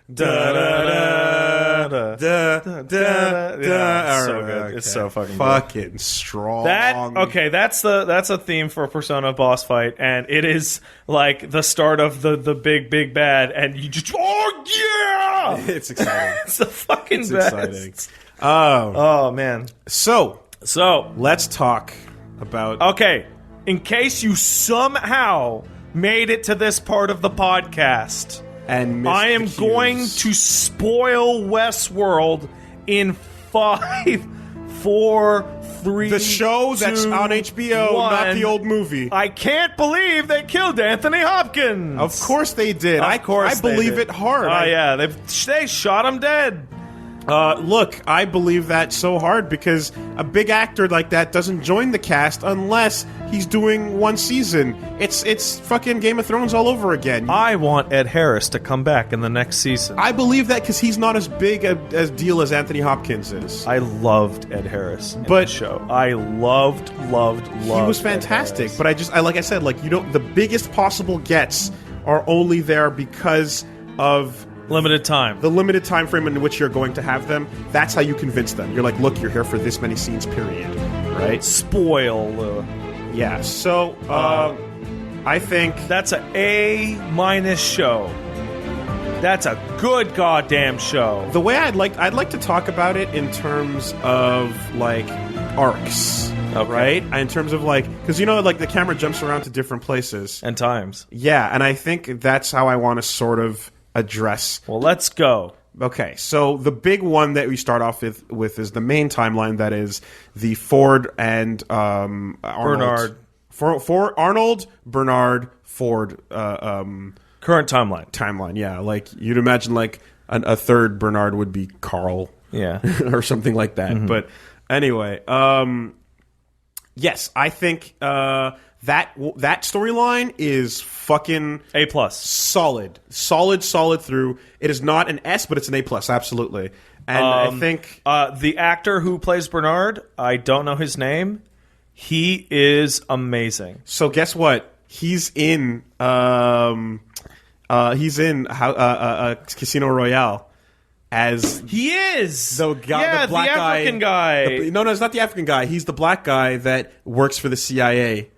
So good. It's so fucking fucking strong. That's a theme for a Persona boss fight, and it is like the start of the big bad, and you just it's exciting. It's the fucking it's best. exciting. Oh man. So let's talk about. Okay, in case you somehow made it to this part of the podcast, and I am going to spoil Westworld in 5, 4, 3. The show that's on HBO, 1. not the old movie. I can't believe they killed Anthony Hopkins. Of course they did. I believe it hard. Oh yeah, they shot him dead. Look, I believe that so hard because a big actor like that doesn't join the cast unless he's doing one season. It's fucking Game of Thrones all over again. I want Ed Harris to come back in the next season. I believe that because he's not as big a deal as Anthony Hopkins is. I loved Ed Harris in the show. I loved. He was fantastic, but like I said, the biggest possible gets are only there because of limited time. The limited time frame in which you're going to have them. That's how you convince them. You're like, look, you're here for this many scenes, period. Right? Spoil. Yeah. So, I think that's an A- show. That's a good goddamn show. The way I'd like to talk about it in terms of like arcs. Okay. Right? In terms of because the camera jumps around to different places and times. Yeah, and I think that's how I want to sort of address. Well, let's go. Okay, so the big one that we start off with is the main timeline. That is the Ford and Arnold. Bernard. Arnold, Bernard, Ford. Current timeline. Timeline, yeah. Like you'd imagine, a third Bernard would be Carl, yeah, or something like that. Mm-hmm. But anyway, yes, I think that storyline is fucking A+. Solid through. It is not an S, but it's an A+, absolutely. And I think the actor who plays Bernard, I don't know his name. He is amazing. So guess what? He's in Casino Royale. As he is the black the African guy. No, it's not the African guy. He's the black guy that works for the CIA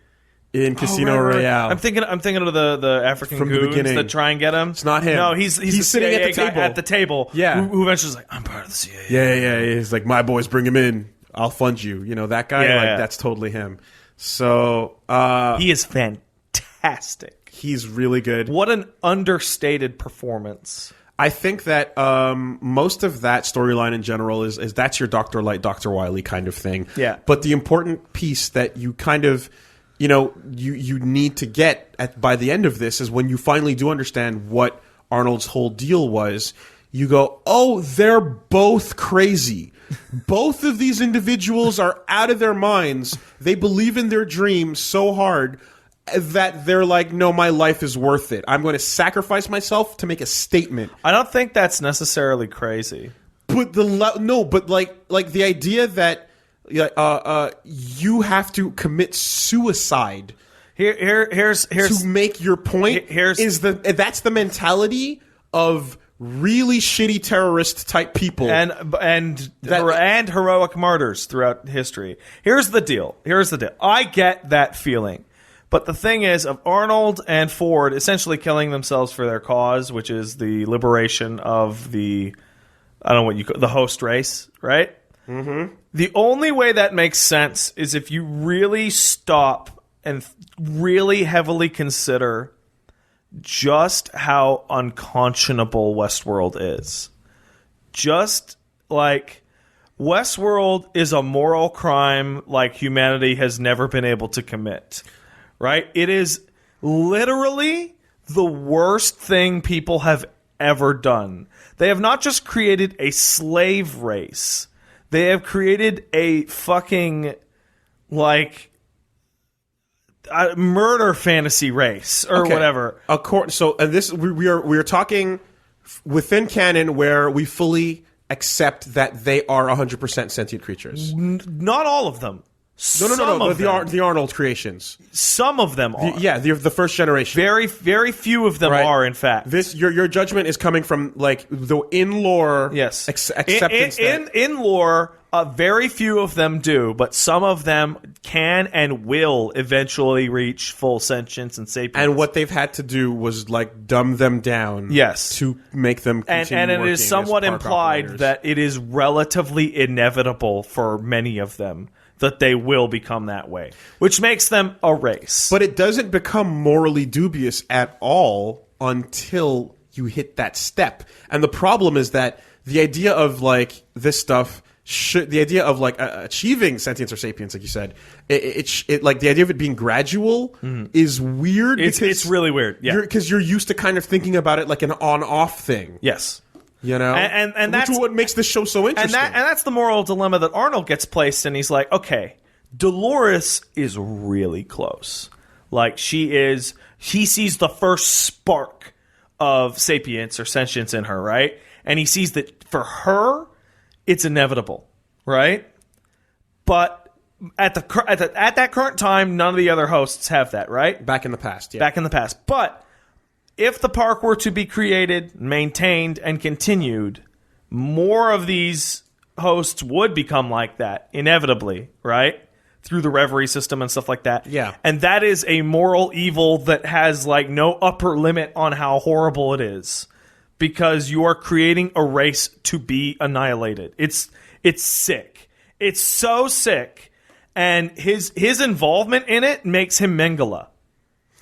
in Casino Royale. I'm thinking of the African from goons the beginning that try and get him. It's not him. No, he's the sitting CIA at the table. At the table. Yeah, who eventually is like, I'm part of the CIA. Yeah. He's like, my boys, bring him in. I'll fund you. You know that guy. Yeah. That's totally him. So he is fantastic. He's really good. What an understated performance. I think that most of that storyline in general is that's your Dr. Light, Dr. Wily kind of thing. Yeah. But the important piece that you kind of, you need to get by the end of this is when you finally do understand what Arnold's whole deal was, you go, oh, they're both crazy. Both of these individuals are out of their minds. They believe in their dreams so hard that they're like, no, my life is worth it. I'm going to sacrifice myself to make a statement. I don't think that's necessarily crazy. But the idea that you have to commit suicide here's to make your point that's the mentality of really shitty terrorist type people and heroic martyrs throughout history. Here's the deal. I get that feeling. But the thing is, of Arnold and Ford essentially killing themselves for their cause, which is the liberation of the host race, right? Mm-hmm. The only way that makes sense is if you really stop and really heavily consider just how unconscionable Westworld is. Just like Westworld is a moral crime like humanity has never been able to commit. Right? It is literally the worst thing people have ever done. They have not just created a slave race. They have created a fucking murder fantasy race or whatever. So this we are talking within canon where we fully accept that they are 100% sentient creatures. Not all of them. No. The Arnold creations. Some of them are. The first generation. Very, very few of them are, in fact. Your judgment is coming from like the in lore. Yes, acceptance. In lore, very few of them do, but some of them can and will eventually reach full sentience and sapience. And what they've had to do was like dumb them down. Yes, to make them continue and it working is somewhat as park implied operators. that it is relatively inevitable for many of them that they will become that way, which makes them a race. But it doesn't become morally dubious at all until you hit that step. And the problem is that the idea of like this stuff, the idea of like achieving sentience or sapience, like you said, it like the idea of it being gradual is weird. It's really weird, yeah, because you're used to kind of thinking about it like an on-off thing. Yes. You know, and that's what makes this show so interesting. And that's the moral dilemma that Arnold gets placed in. He's like, okay, Dolores is really close. Like he sees the first spark of sapience or sentience in her, right? And he sees that for her, it's inevitable, right? But at that current time, none of the other hosts have that, right? Back in the past, yeah. Back in the past, but if the park were to be created, maintained, and continued, more of these hosts would become like that, inevitably, right? Through the reverie system and stuff like that. Yeah. And that is a moral evil that has, like, no upper limit on how horrible it is. Because you are creating a race to be annihilated. It's sick. It's so sick. And his involvement in it makes him Mengele.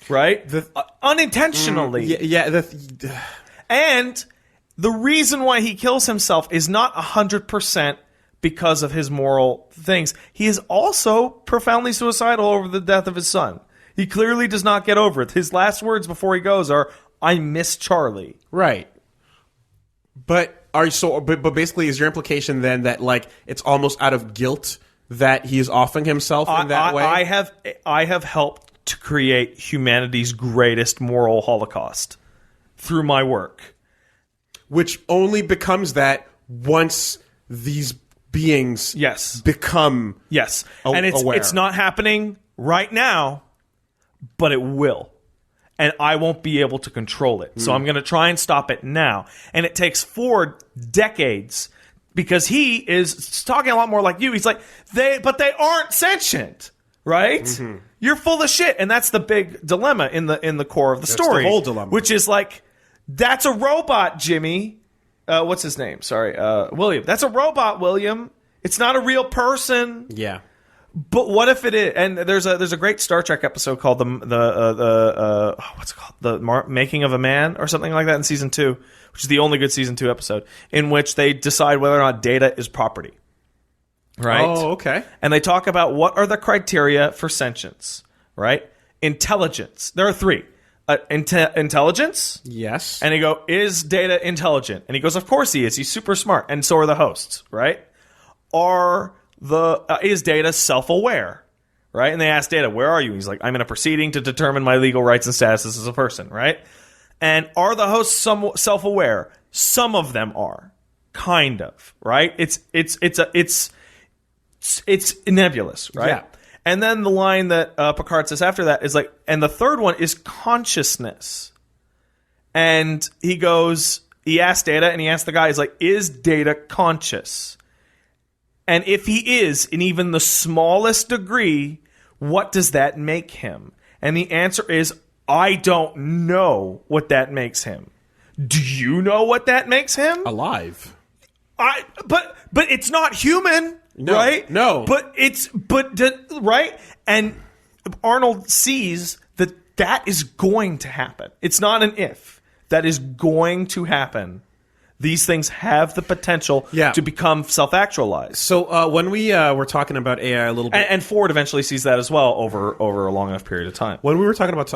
Right? Unintentionally. And the reason why he kills himself is not 100% because of his moral things. He is also profoundly suicidal over the death of his son. He clearly does not get over it. His last words before he goes are, "I miss Charlie." Right. But basically is your implication then that like it's almost out of guilt that he is offing himself in that way? I have helped to create humanity's greatest moral holocaust through my work. Which only becomes that once these beings become and it's not happening right now, but it will. And I won't be able to control it. So I'm going to try and stop it now. And it takes 4 decades because he is talking a lot more like you. He's like, they aren't sentient. Right? Mm-hmm. You're full of shit, and that's the big dilemma in the core of the story. The whole dilemma, which is like, that's a robot, Jimmy. What's his name? Sorry, William. That's a robot, William. It's not a real person. Yeah. But what if it is? And there's a great Star Trek episode called what's it called? The Making of a Man or something like that in season 2, which is the only good season 2 episode in which they decide whether or not data is property. Right? Oh, okay. And they talk about what are the criteria for sentience, right? Intelligence. There are 3. Intelligence? Yes. And you go, is Data intelligent? And he goes, of course he is. He's super smart. And so are the hosts, right? Is Data self-aware? Right? And they ask Data, where are you? He's like, I'm in a proceeding to determine my legal rights and status as a person, right? And are the hosts self-aware? Some of them are. Kind of, right? It's nebulous, right? Yeah. And then the line that Picard says after that is like, and the third one is consciousness. And he asks Data, and he asks the guy, he's like, is Data conscious? And if he is, in even the smallest degree, what does that make him? And the answer is, I don't know what that makes him. Do you know what that makes him? Alive. But it's not human. No, right? No. Right? And Arnold sees that is going to happen. It's not an if. That is going to happen. These things have the potential to become self-actualized. So when we were talking about AI a little bit... And Ford eventually sees that as well over a long enough period of time. When we were talking about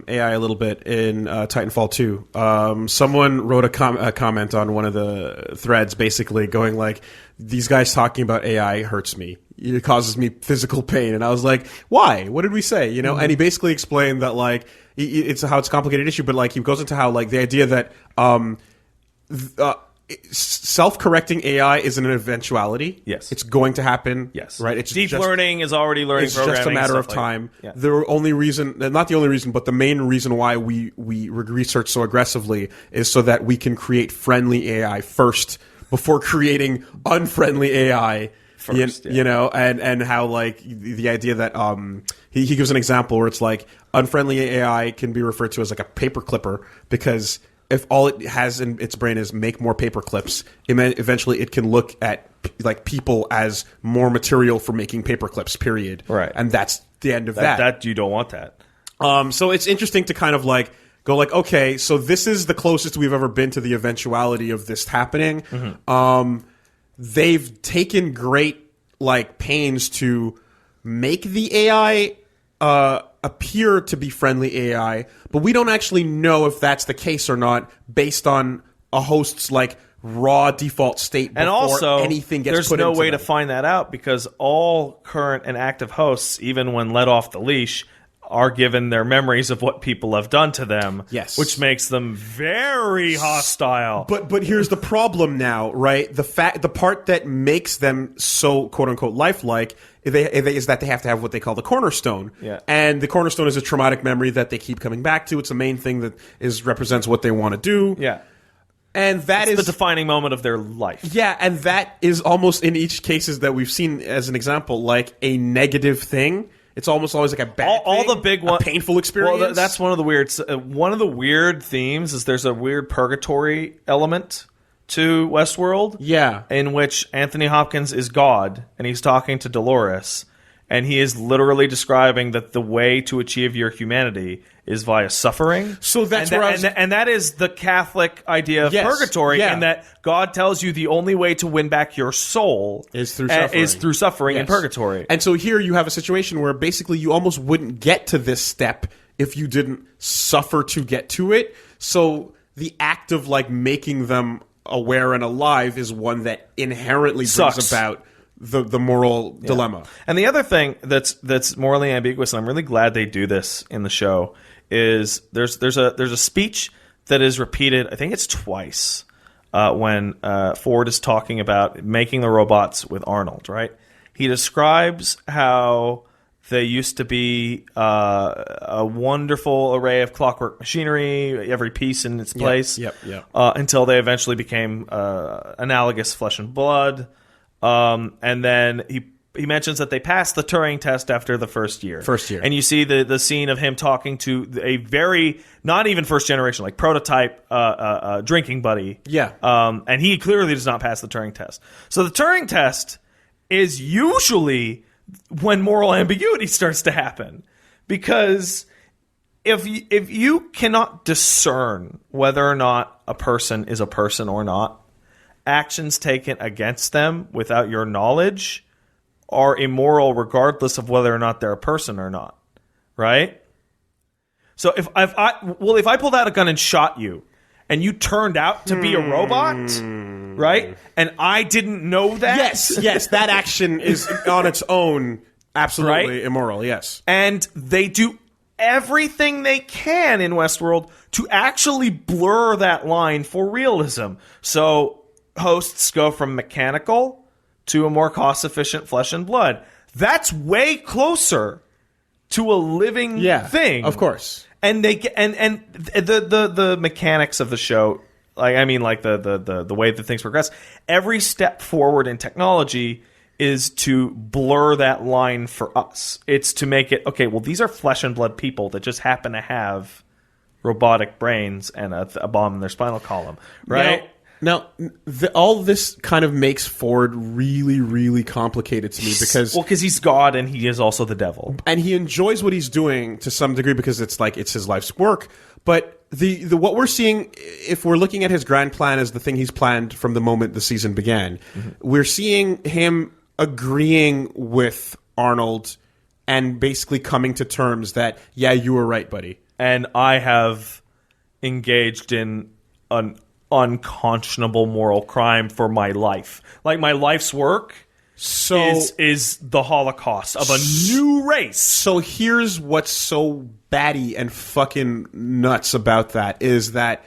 AI a little bit in Titanfall 2, someone wrote a comment on one of the threads basically going like, these guys talking about AI hurts me. It causes me physical pain. And I was like, why? What did we say? You know? Mm-hmm. And he basically explained that like, it's a complicated issue, but like he goes into how like the idea that... self-correcting AI is an eventuality. Yes. It's going to happen. Yes. Right? It's Deep learning is already learning It's programming. just a matter of stuff time. Like, The only reason, not the only reason, but the main reason why we research so aggressively is so that we can create friendly AI first before creating unfriendly AI. First, you know, and how like the idea that he gives an example where it's like unfriendly AI can be referred to as like a paper clipper, because if all it has in its brain is make more paper clips, eventually it can look at like people as more material for making paper clips, period. Right. And that's the end of that. That you don't want that. So it's interesting to kind of like go like, okay, so this is the closest we've ever been to the eventuality of this happening. Mm-hmm. They've taken great like pains to make the AI appear to be friendly AI, but we don't actually know if that's the case or not based on a host's like raw default state before And also, anything gets there's put no into way them. to find that out, because all current and active hosts, even when let off the leash, are given their memories of what people have done to them. Yes. Which makes them very hostile. But here's the problem now, right? The part that makes them so quote unquote lifelike is that they have to have what they call the cornerstone. Yeah. And the cornerstone is a traumatic memory that they keep coming back to. It's the main thing that represents what they want to do. Yeah. And that is the defining moment of their life. Yeah, and that is almost in each cases that we've seen as an example, like a negative thing. It's almost always like a bad all thing, the big one, a painful experience. Well, that's one of the weird themes is there's a weird purgatory element to Westworld. Yeah. In which Anthony Hopkins is God, and he's talking to Dolores, and he is literally describing that the way to achieve your humanity is via suffering. So that's and that is the Catholic idea of purgatory, yeah. in that God tells you the only way to win back your soul is through suffering. In purgatory. And so here you have a situation where basically you almost wouldn't get to this step if you didn't suffer to get to it. So the act of like making them aware and alive is one that inherently brings about the moral dilemma. And the other thing that's morally ambiguous, and I'm really glad they do this in the show, is there's a speech that is repeated, I think it's twice, when Ford is talking about making the robots with Arnold, right? He describes how they used to be a wonderful array of clockwork machinery, every piece in its place, until they eventually became analogous flesh and blood. And then he mentions that they passed the Turing test after the first year. And you see the scene of him talking to a very, not even first generation, like prototype drinking buddy. Yeah. And he clearly does not pass the Turing test. So the Turing test is usually when moral ambiguity starts to happen. Because if you cannot discern whether or not a person is a person or not, actions taken against them without your knowledge are immoral regardless of whether or not they're a person or not, right? So if I pulled out a gun and shot you and you turned out to be a robot, right? And I didn't know that. Yes, that action is on its own absolutely immoral, yes. And they do everything they can in Westworld to actually blur that line for realism. So hosts go from mechanical to a more cost-efficient flesh and blood. That's way closer to a living thing, of course. And they get and the mechanics of the show, like I mean, like the way that things progress. Every step forward in technology is to blur that line for us. It's to make it okay. Well, these are flesh and blood people that just happen to have robotic brains and a bomb in their spinal column, right? Now, all this kind of makes Ford really, really complicated to me because he's God and he is also the devil, and he enjoys what he's doing to some degree because it's his life's work. But the what we're seeing, if we're looking at his grand plan as the thing he's planned from the moment the season began, we're seeing him agreeing with Arnold and basically coming to terms that you were right, buddy, and I have engaged in an unconscionable moral crime for my life. Like my life's work is the Holocaust of a new race. So here's what's so batty and fucking nuts about that is that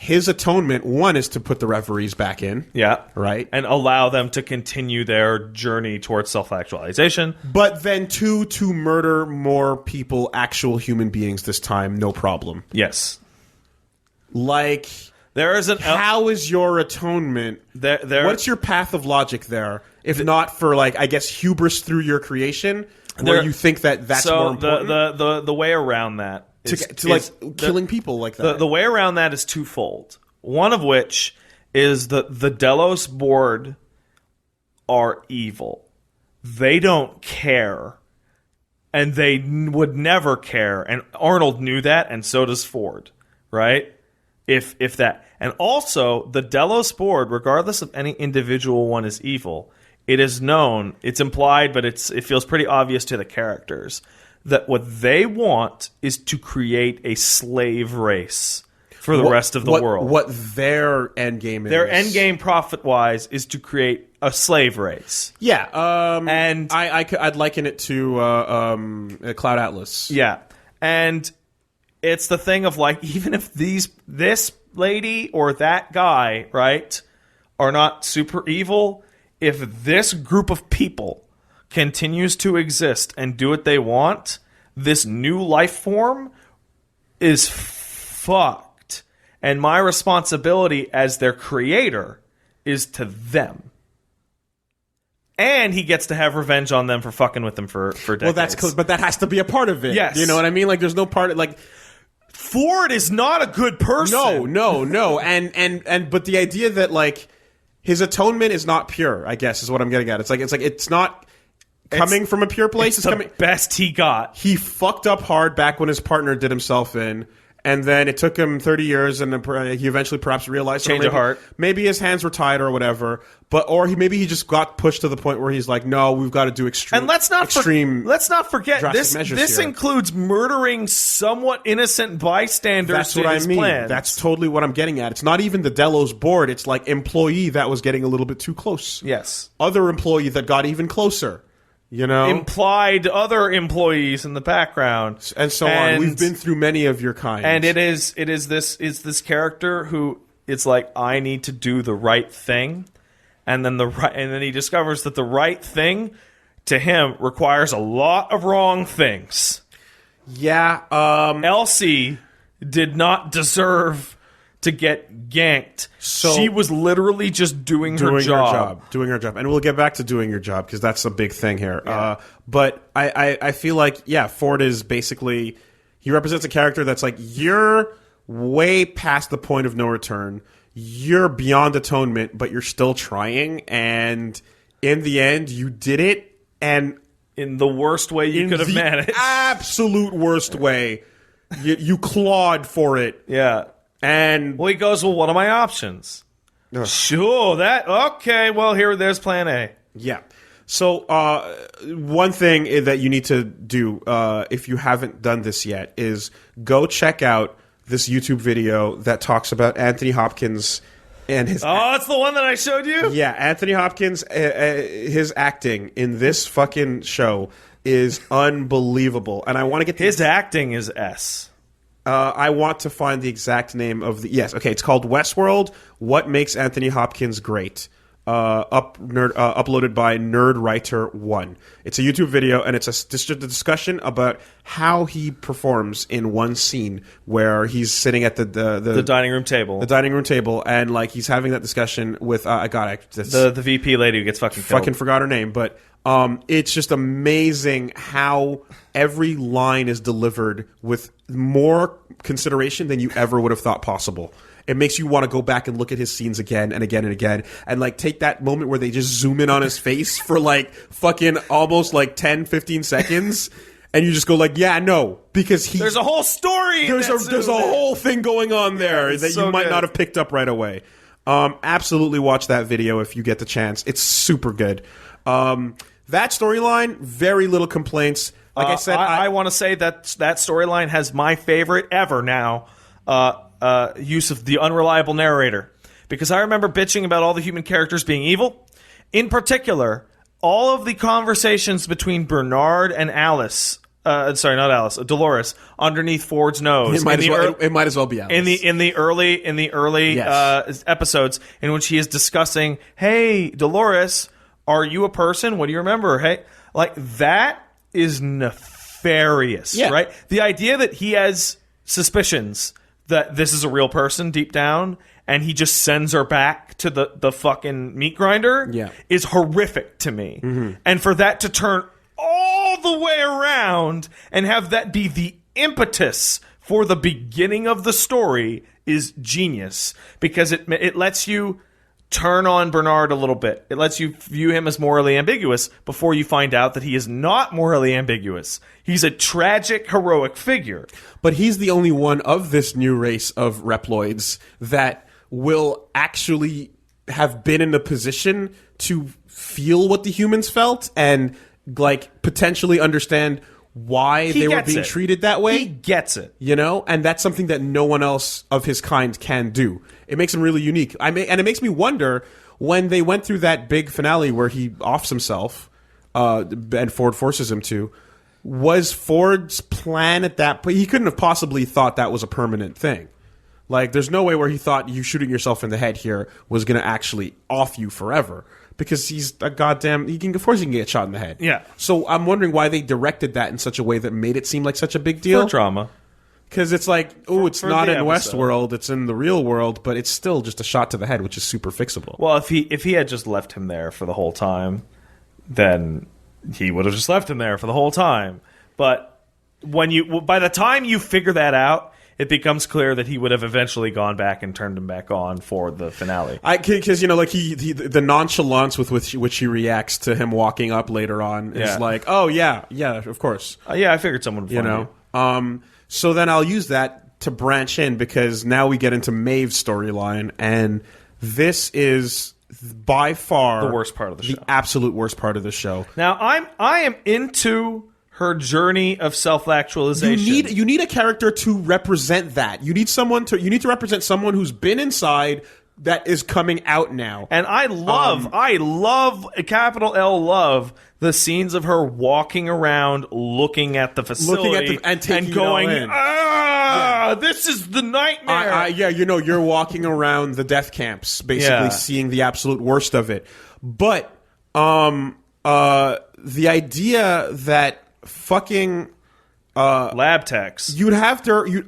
his atonement, one, is to put the referees back in. Yeah. Right? And allow them to continue their journey towards self-actualization. But then, two, to murder more people, actual human beings this time, no problem. Yes. Like, there is an... how is your atonement? What's your path of logic there? If not for, like, I guess, hubris through your creation, where you think that's more important? The way around that killing people like that. The way around that is twofold. One of which is that the Delos board are evil. They don't care. And they would never care. And Arnold knew that, and so does Ford. Right? If that. And also, the Delos board, regardless of any individual one is evil, it is known, it's implied, but it feels pretty obvious to the characters, that what they want is to create a slave race for the rest of the world. What their end game is. Their end game, profit-wise, is to create a slave race. Yeah. And I'd liken it to Cloud Atlas. Yeah. And it's the thing of, like, even if this lady or that guy, right, are not super evil, if this group of people continues to exist and do what they want, this new life form is fucked. And my responsibility as their creator is to them. And he gets to have revenge on them for fucking with them for decades. Well, that's cool, but that has to be a part of it. Yes. You know what I mean? Like, there's no part like... Ford is not a good person. No. And but the idea that, like, his atonement is not pure, I guess, is what I'm getting at. It's not coming from a pure place. It's the best he got. He fucked up hard back when his partner did himself in, and then it took him 30 years, and he eventually perhaps realized... Change of heart. Maybe his hands were tied or whatever, maybe he just got pushed to the point where he's like, no, we've got to do extreme... And let's not forget, this includes murdering somewhat innocent bystanders. That's what I mean. Plans. That's totally what I'm getting at. It's not even the Delos board. It's like employee that was getting a little bit too close. Yes. Other employee that got even closer. You know, implied other employees in the background, and so on. We've been through many of your kind, and it is this character who it's like, I need to do the right thing, and then he discovers that the right thing to him requires a lot of wrong things. Yeah, Elsie did not deserve to get ganked. So she was literally just doing her job. And we'll get back to doing your job, because that's a big thing here. Yeah. But I feel like, Ford is basically, he represents a character that's like, you're way past the point of no return. You're beyond atonement, but you're still trying. And in the end, you did it. And in the worst way you could have managed. Absolute worst way. You clawed for it. Yeah. And he goes, well, what are my options? Sure, there's plan A. Yeah. So one thing that you need to do, if you haven't done this yet, is go check out this YouTube video that talks about Anthony Hopkins and his... Oh, it's the one that I showed you? Yeah, Anthony Hopkins, his acting in this fucking show is unbelievable. And I want to get... His acting is S. I want to find the exact name of the... Yes, okay, it's called Westworld, What Makes Anthony Hopkins Great. Uploaded by NerdWriter1. It's a YouTube video, and it's just a discussion about how he performs in one scene where he's sitting at the dining room table. The dining room table, and like he's having that discussion with... the VP lady who gets fucking killed. Fucking forgot her name, but... it's just amazing how every line is delivered with more consideration than you ever would have thought possible. It makes you want to go back and look at his scenes again and again and again, and like take that moment where they just zoom in on his face for like fucking almost like 10, 15 seconds, and you just go like, yeah, no, because there's a whole story. There's a whole thing going on there that you might not have picked up right away. Absolutely watch that video if you get the chance. It's super good. That storyline, very little complaints. Like I said, I want to say that storyline has my favorite ever now use of the unreliable narrator. Because I remember bitching about all the human characters being evil. In particular, all of the conversations between Bernard and Alice sorry, not Alice, Dolores, underneath Ford's nose. It might as well be Alice. In the early Yes. episodes in which he is discussing, hey, Dolores, are you a person? What do you remember? Hey, like, that is nefarious, right? The idea that he has suspicions that this is a real person deep down, and he just sends her back to the fucking meat grinder is horrific to me. Mm-hmm. And for that to turn all the way around and have that be the impetus for the beginning of the story is genius, because it lets you turn on Bernard a little bit. It lets you view him as morally ambiguous before you find out that he is not morally ambiguous. He's a tragic, heroic figure. But he's the only one of this new race of Reploids that will actually have been in a position to feel what the humans felt and, like, potentially understand why they were being treated that way. He gets it. You know? And that's something that no one else of his kind can do. It makes him really unique. And it makes me wonder, when they went through that big finale where he offs himself, and Ford forces him to, was Ford's plan at that point? He couldn't have possibly thought that was a permanent thing. Like, there's no way where he thought you shooting yourself in the head here was going to actually off you forever. Because he's a goddamn... Of course he can get shot in the head. Yeah. So I'm wondering why they directed that in such a way that made it seem like such a big deal. For drama. Because it's like, it's for not the in episode. Westworld, it's in the real world, but it's still just a shot to the head, which is super fixable. Well, if he had just left him there for the whole time, then he would have just left him there for the whole time. But by the time you figure that out, it becomes clear that he would have eventually gone back and turned him back on for the finale. Because, like, the nonchalance with which he reacts to him walking up later on is like, oh, yeah, of course. Yeah, I figured someone would find you. So then I'll use that to branch in, because now we get into Maeve's storyline, and this is by far the worst part of the show. The absolute worst part of the show. Now, I am into her journey of self-actualization. You need a character to represent that. You need to represent someone who's been inside that is coming out now. And I love, capital L love, the scenes of her walking around, looking at the facility, and going, it all in. This is the nightmare. You're walking around the death camps, basically seeing the absolute worst of it. But the idea that fucking lab techs. You'd have to.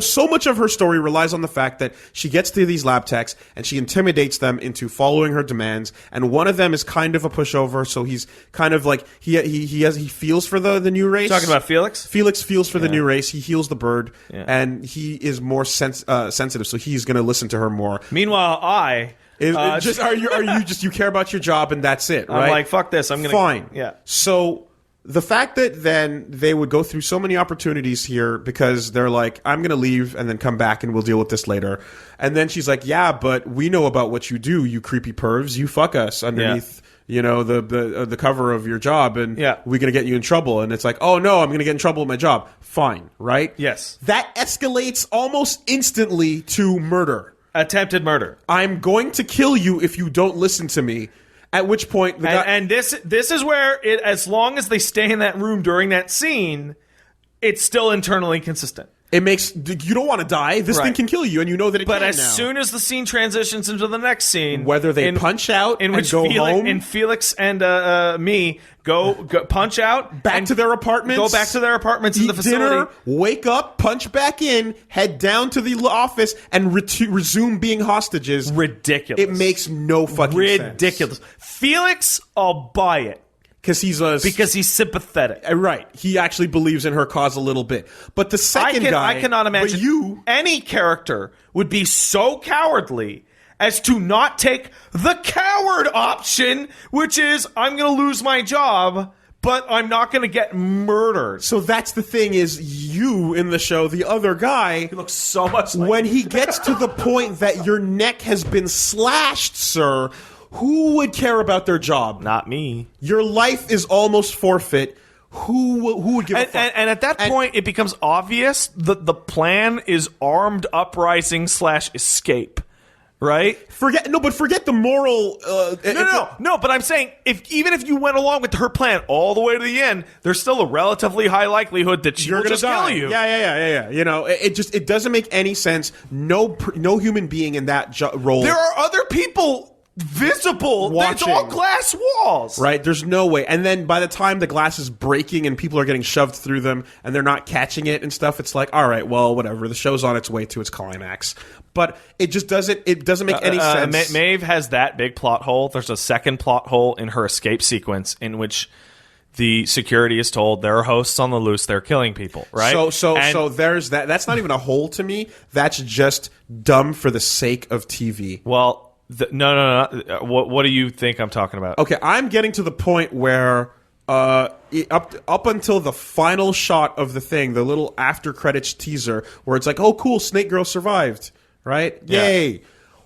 So much of her story relies on the fact that she gets to these lab techs and she intimidates them into following her demands. And one of them is kind of a pushover, so he's kind of like he feels for the new race. Talking about Felix. Felix feels for the new race. He heals the bird, and he is more sensitive, so he's going to listen to her more. Meanwhile, you care about your job and that's it, right? I'm like, fuck this. I'm gonna fine. Yeah. So the fact that then they would go through so many opportunities here because they're like, I'm going to leave and then come back and we'll deal with this later. And then she's like, yeah, but we know about what you do, you creepy pervs. You fuck us underneath, the cover of your job, and we're going to get you in trouble. And it's like, oh no, I'm going to get in trouble with my job. Fine, right? Yes. That escalates almost instantly to murder. Attempted murder. I'm going to kill you if you don't listen to me. At which point, this is where it, as long as they stay in that room during that scene, it's still internally consistent. It makes you don't want to die. This thing can kill you, and you know that it can. But as soon as the scene transitions into the next scene, whether they punch out in which go home, and Felix and me go punch out back to their apartments, go back to their apartments in the facility, dinner, wake up, punch back in, head down to the office, and resume being hostages. Ridiculous. It makes no fucking sense. Ridiculous. Felix, I'll buy it. Because he's sympathetic. Right. He actually believes in her cause a little bit. But the second guy... I cannot imagine any character would be so cowardly as to not take the coward option, which is, I'm going to lose my job, but I'm not going to get murdered. So that's the thing is, you in the show, the other guy... He looks so much like... When he gets to the point that your neck has been slashed, sir... Who would care about their job? Not me. Your life is almost forfeit. Who would give a fuck? And at that point, it becomes obvious that the plan is armed uprising / escape. right? Forget the moral. No. But I'm saying, even if you went along with her plan all the way to the end, there's still a relatively high likelihood that she will just kill you. Yeah. You know, it doesn't make any sense. No human being in that role. There are other people visible. Watching. It's all glass walls. Right? There's no way. And then by the time the glass is breaking and people are getting shoved through them and they're not catching it and stuff, it's like, all right, well, whatever. The show's on its way to its climax. But it just doesn't make any sense. Maeve has that big plot hole. There's a second plot hole in her escape sequence in which the security is told there are hosts on the loose, they're killing people, right? So there's that. That's not even a hole to me. That's just dumb for the sake of TV. Well, no. What do you think I'm talking about? Okay, I'm getting to the point where up until the final shot of the thing, the little after credits teaser, where it's like, oh, cool, Snake Girl survived, right? Yeah. Yay.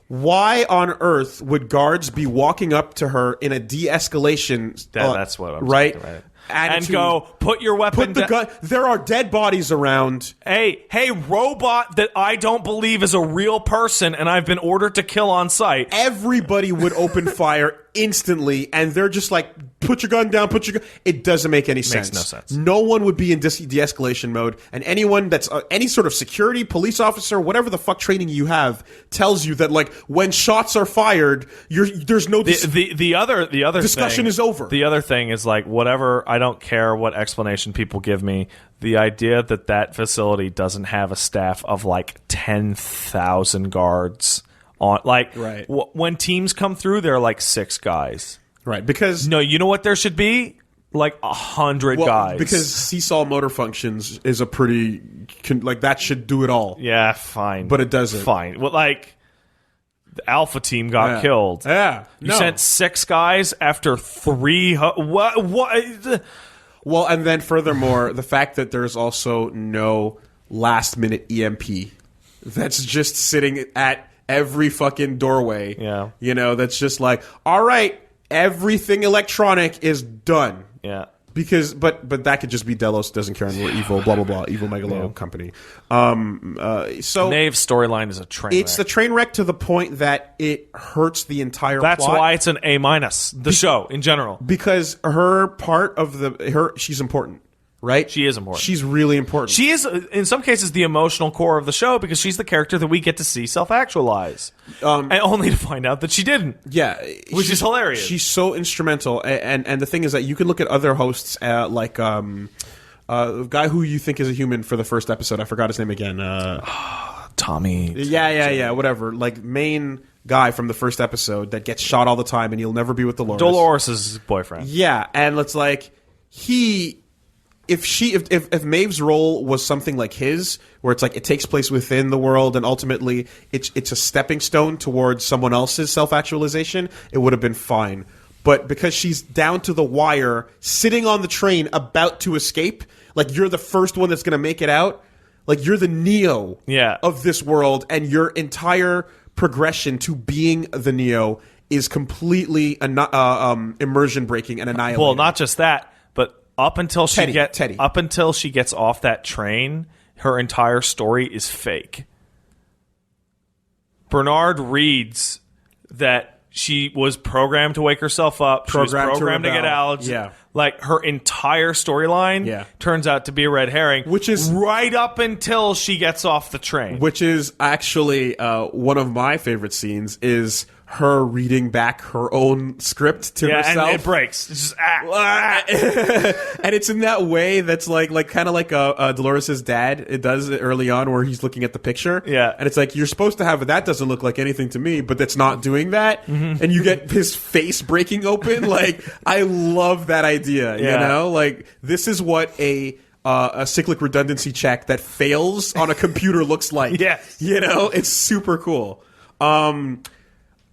Why on earth would guards be walking up to her in a de-escalation? That's what I'm right? saying, right? Attitude. And go, put your weapon Put the gun. There are dead bodies around. Hey, robot that I don't believe is a real person and I've been ordered to kill on sight. Everybody would open fire instantly, and they're just like, put your gun down, put your gun. It doesn't make any sense. Makes no sense. No one would be in de-escalation mode, and anyone that's any sort of security, police officer, whatever the fuck training you have, tells you that, like, when shots are fired, there's no the other discussion thing, is over. The other thing is, like, whatever, I don't care what explanation people give me, the idea that facility doesn't have a staff of like 10,000 guards on, like, right. When teams come through, there are like 6 guys. Right, because... No, you know what there should be? Like 100 guys. Because Seesaw Motor Functions is a pretty... like, that should do it all. Yeah, fine. But it doesn't. Fine. Well, like, the Alpha team got killed. Yeah. You sent 6 guys after 3... What? Well, and then furthermore, the fact that there's also no last-minute EMP that's just sitting at every fucking doorway. Yeah. You know, that's just like, all right, everything electronic is done. Yeah. Because, but that could just be Delos doesn't care and we're evil, blah, blah, blah, evil Megalo company. So Maeve's storyline is a train It's wreck. a train wreck to the point that it hurts the entire plot. That's why it's an A-. The show, in general. Because her part of she's important. Right? She is important. She's really important. She is, in some cases, the emotional core of the show because she's the character that we get to see self-actualize. And only to find out that she didn't. Yeah. Which is hilarious. She's so instrumental. And the thing is that you can look at other hosts like the guy who you think is a human for the first episode. I forgot his name again. Tommy. Yeah, whatever. Like, main guy from the first episode that gets shot all the time and he'll never be with Dolores. Dolores' boyfriend. Yeah, and it's like, If Maeve's role was something like his, where it's like it takes place within the world and ultimately it's a stepping stone towards someone else's self-actualization, it would have been fine. But because she's down to the wire, sitting on the train about to escape, like you're the first one that's going to make it out, like you're the Neo of this world, and your entire progression to being the Neo is completely immersion breaking and annihilating. Well, not just that, but up until she gets off that train, her entire story is fake. Bernard reads that she was programmed to wake herself up. She was programmed to get allergies. Yeah. Like, her entire storyline turns out to be a red herring. Which is... right up until she gets off the train. Which is actually one of my favorite scenes is her reading back her own script to herself. And it breaks. It's just and it's in that way that's like kind of like Dolores' dad. It does it early on where he's looking at the picture. Yeah. And it's like, you're supposed to have it. That doesn't look like anything to me, but that's not doing that. Mm-hmm. And you get his face breaking open. Like, I love that idea. You know, like, this is what a cyclic redundancy check that fails on a computer looks like. Yes. You know, it's super cool.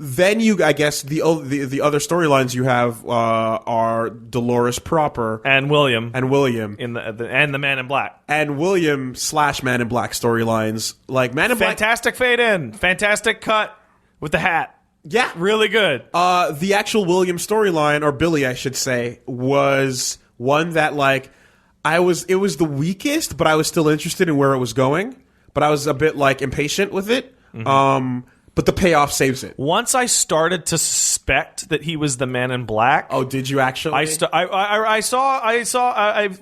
Then I guess the other storylines you have are Dolores proper and William in and the Man in Black and William / Man in Black storylines, like Man in Black. Fantastic fade in, fantastic cut with the hat. Yeah, really good. The actual William storyline, or Billy, I should say, was one that like it was the weakest, but I was still interested in where it was going. But I was a bit like impatient with it. Mm-hmm. but the payoff saves it. Once I started to suspect that he was the Man in Black. Oh, did you actually? I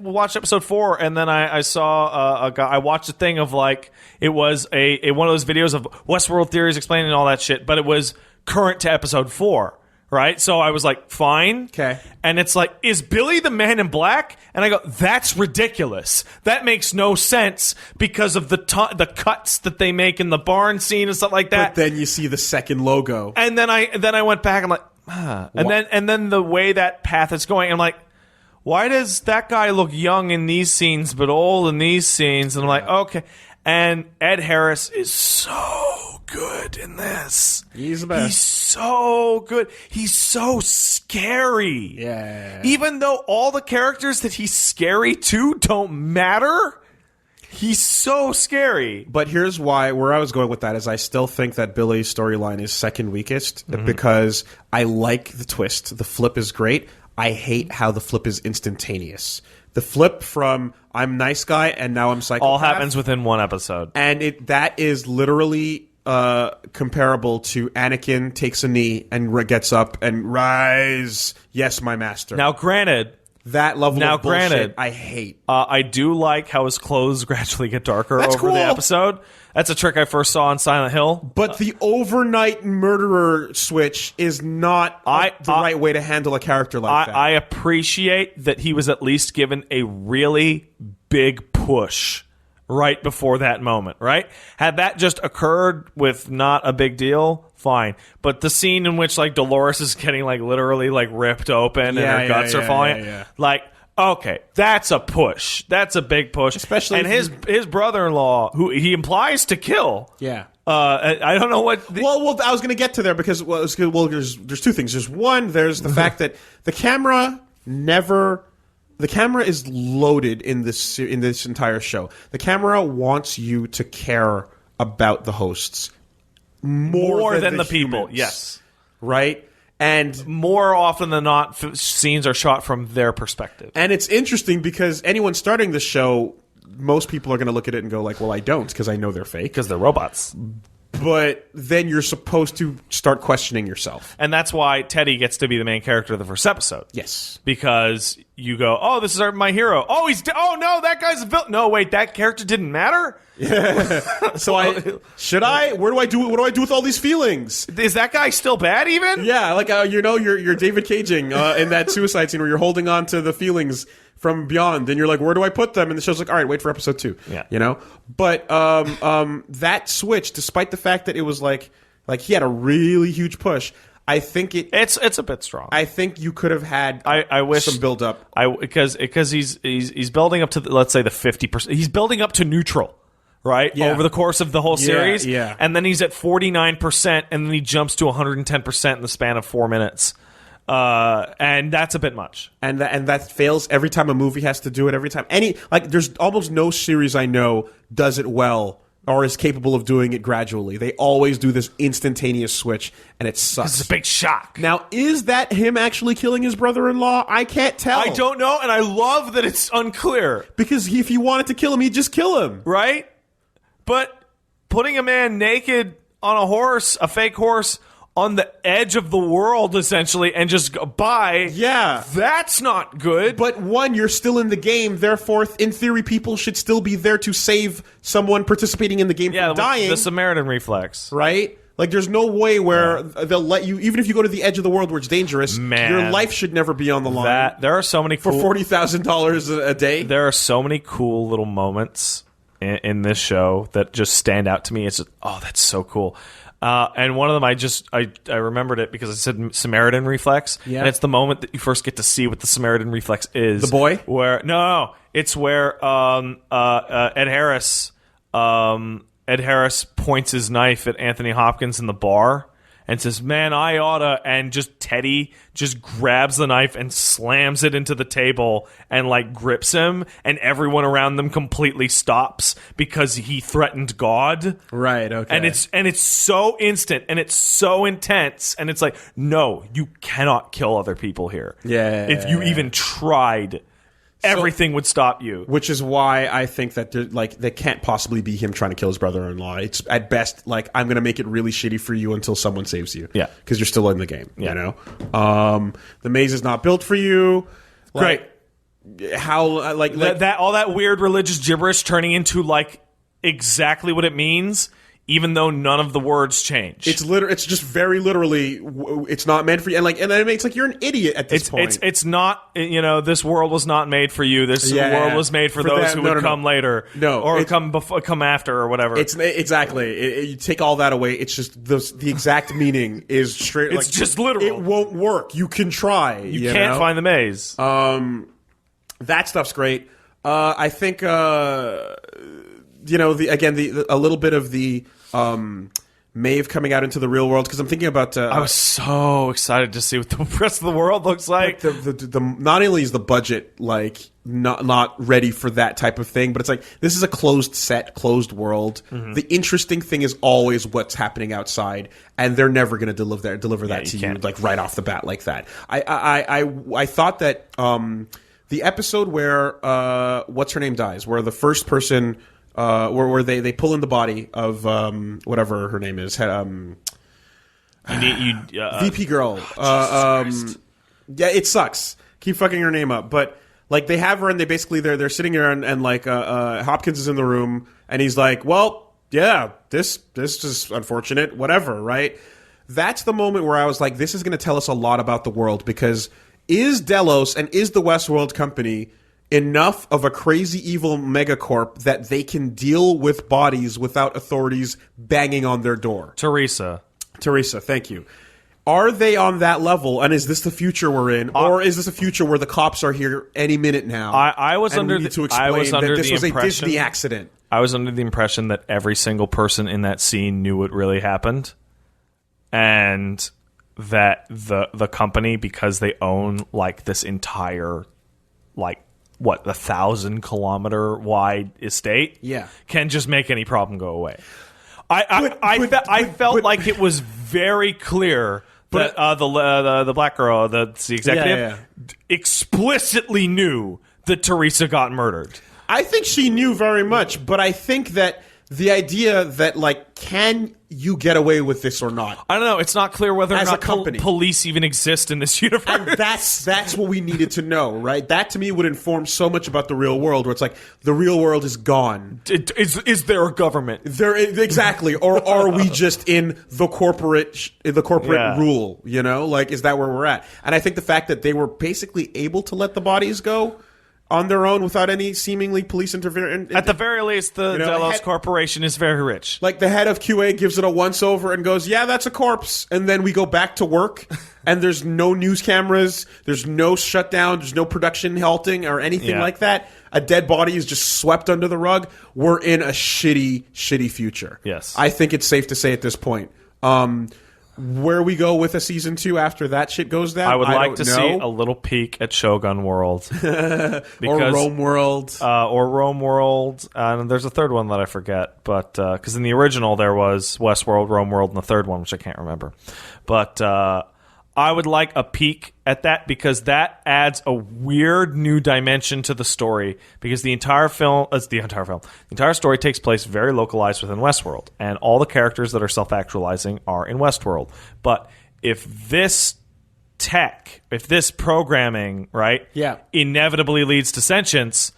watched episode 4, and then I saw a guy. I watched a thing of like it was a one of those videos of Westworld theories explaining all that shit, but it was current to episode 4. Right? So I was like, fine. Okay. And it's like, is Billy the Man in Black? And I go, that's ridiculous. That makes no sense because of the cuts that they make in the barn scene and stuff like that. But then you see the second logo. And then I went back, I'm like, And then the way that path is going, I'm like, why does that guy look young in these scenes but old in these scenes? And I'm like, okay. And Ed Harris is so good in this. He's the best. He's so good. He's so scary. Yeah. Even though all the characters that he's scary to don't matter, he's so scary. But here's where I was going with that is I still think that Billy's storyline is second weakest because I like the twist. The flip is great. I hate how the flip is instantaneous. The flip from I'm nice guy and now I'm psychopath. All happens within one episode. And that is literally comparable to Anakin takes a knee and gets up and rise. Yes, my master. Now, granted, that level of bullshit I hate. I do like how his clothes gradually get darker over the episode. That's a trick I first saw on Silent Hill. But the overnight murderer switch is not the right way to handle a character like that. I appreciate that he was at least given a really big push right before that moment, right? Had that just occurred with not a big deal, fine. But the scene in which like Dolores is getting like literally like ripped open and her guts are falling, like, okay, that's a push. That's a big push. Especially and his brother-in-law, who he implies to kill. Yeah. I don't know what. Well, I was going to get to there because there's two things. There's one. There's the fact that the camera is loaded in this entire show. The camera wants you to care about the hosts more than the people. Humans, yes, right. And more often than not, scenes are shot from their perspective. And it's interesting because anyone starting the show, most people are going to look at it and go like, well, I don't because I know they're fake. Because they're robots. But then you're supposed to start questioning yourself. And that's why Teddy gets to be the main character of the first episode. Yes. Because you go, oh, this is my hero. Oh, oh no, that guy's a villain. No, wait, that character didn't matter? Yeah. So what do I do with all these feelings? Is that guy still bad even? Yeah, like you're David Caging in that suicide scene where you're holding on to the feelings from beyond, and you're like, where do I put them? And the show's like, all right, wait for episode 2. Yeah. You know? But that switch, despite the fact that it was like he had a really huge push, I think it's a bit strong. I think you could have had I wish some build up. Because he's building up to let's say the 50%. He's building up to neutral. Right? Yeah. Over the course of the whole series. Yeah. And then he's at 49%, and then he jumps to 110% in the span of 4 minutes. And that's a bit much. And that fails every time a movie has to do it. Every time there's almost no series I know does it well or is capable of doing it gradually. They always do this instantaneous switch, and it sucks. It's a big shock. Now, is that him actually killing his brother-in-law? I can't tell. I don't know, and I love that it's unclear. Because if he wanted to kill him, he'd just kill him. Right? But putting a man naked on a horse, a fake horse, on the edge of the world, essentially, and just go by. Yeah. That's not good. But one, you're still in the game. Therefore, in theory, people should still be there to save someone participating in the game from dying. The Samaritan reflex. Right? Like, there's no way where they'll let you, even if you go to the edge of the world where it's dangerous, your life should never be on the line. There are so many for $40,000 a day. There are so many cool little moments in this show that just stand out to me. It's just, oh, that's so cool. And one of them, I remembered it because it said Samaritan reflex, and it's the moment that you first get to see what the Samaritan reflex is. The boy? It's where Ed Harris points his knife at Anthony Hopkins in the bar and says, "Man, I oughta," and just Teddy just grabs the knife and slams it into the table and like grips him, and everyone around them completely stops because he threatened God. Right, okay. And it's so instant and it's so intense, and it's like, no, you cannot kill other people here. Yeah. If you even tried everything would stop you. Which is why I think that they can't possibly be him trying to kill his brother-in-law. It's at best like, I'm going to make it really shitty for you until someone saves you. Yeah, because you're still in the game. You know, the maze is not built for you. Great. How like that all that weird religious gibberish turning into like exactly what it means, even though none of the words change. It's just very literally. It's not meant for you, and then it makes like you're an idiot at this point. It's not. You know, this world was not made for you. This world was made for those who would come later, or come after, or whatever. It's exactly. You take all that away. It's just the exact meaning is straight. It's just literal. It won't work. You can try. You can't find the maze. That stuff's great. I think a little bit of the Maeve coming out into the real world, because I'm thinking about. I was so excited to see what the rest of the world looks like. Not only is the budget like not ready for that type of thing, but it's like this is a closed world. Mm-hmm. The interesting thing is always what's happening outside, and they're never going to deliver that to you like right off the bat like that. I thought that the episode where what's her name dies, where the first person. Where they pull in the body of whatever her name is, VP girl. Yeah, it sucks. Keep fucking her name up, but like they have her and they're sitting there and like Hopkins is in the room and he's like, well, yeah, this is unfortunate, whatever, right? That's the moment where I was like, this is going to tell us a lot about the world, because is Delos and is the Westworld Company enough of a crazy evil megacorp that they can deal with bodies without authorities banging on their door? Teresa, thank you. Are they on that level, and is this the future we're in, or is this a future where the cops are here any minute now? I was under the Disney accident. I was under the impression that every single person in that scene knew what really happened, and that the company, because they own like this entire like 1,000-kilometer wide estate, can just make any problem go away. I felt like it was very clear that the black girl, the executive, explicitly knew that Teresa got murdered. I think she knew very much, but I think that the idea that, like, can you get away with this or not? I don't know. It's not clear whether or As not a company. Police even exist in this universe. And that's what we needed to know, right? That, to me, would inform so much about the real world, where it's like, the real world is gone. Is there a government? Exactly. Or are we just in the corporate rule, you know? Like, is that where we're at? And I think the fact that they were basically able to let the bodies go on their own without any seemingly police interference. At the very least, the Delos Corporation is very rich. Like, the head of QA gives it a once-over and goes, yeah, that's a corpse. And then we go back to work, and there's no news cameras, there's no shutdown, there's no production halting or anything like that. A dead body is just swept under the rug. We're in a shitty, shitty future. Yes. I think it's safe to say at this point. Where we go with a season 2 after that shit goes down, I would like to see a little peek at Shogun World. Or Rome World. Or Rome World. And there's a third one that I forget. But because in the original there was Westworld, Rome World, and the third one, which I can't remember. But I would like a peek at that, because that adds a weird new dimension to the story, because the entire story takes place very localized within Westworld, and all the characters that are self-actualizing are in Westworld. But if this programming, right, inevitably leads to sentience,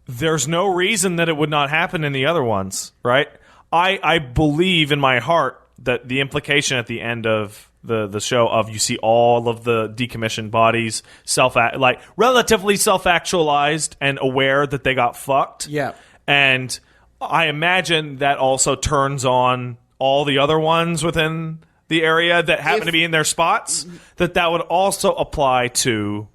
there's no reason that it would not happen in the other ones, right? I believe in my heart that the implication at the end of the show of you see all of the decommissioned bodies relatively self-actualized and aware that they got fucked. Yeah. And I imagine that also turns on all the other ones within the area that happen to be in their spots, that would also apply to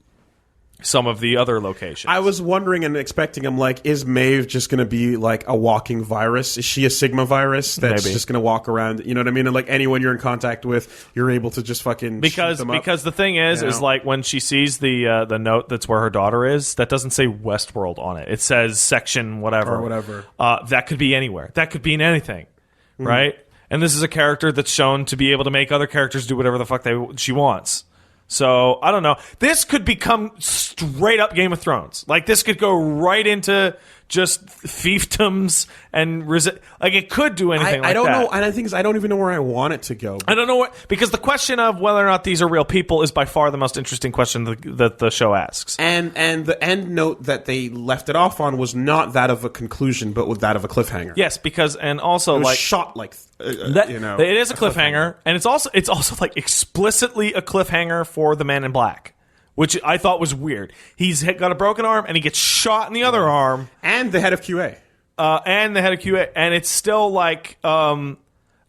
some of the other locations. I was wondering and expecting, I'm like, is Maeve just going to be like a walking virus? Is she a Sigma virus that's just going to walk around? You know what I mean? And like anyone you're in contact with, you're able to just fucking shoot them up. Because the thing is like when she sees the note that's where her daughter is, that doesn't say Westworld on it. It says section whatever. Or whatever. That could be anywhere. That could be in anything, right? And this is a character that's shown to be able to make other characters do whatever the fuck she wants. So I don't know. This could become straight up Game of Thrones. Like this could go right into just fiefdoms and like it could do anything like that. I don't know, and I think I don't even know where I want it to go. I don't know what, because the question of whether or not these are real people is by far the most interesting question that the show asks. And the end note that they left it off on was not that of a conclusion, but with that of a cliffhanger. Yes, because and also it was like shot like it is a cliffhanger, and it's also like explicitly a cliffhanger for the Man in Black, which I thought was weird. He's got a broken arm, and he gets shot in the other arm, and the head of QA, and it's still like head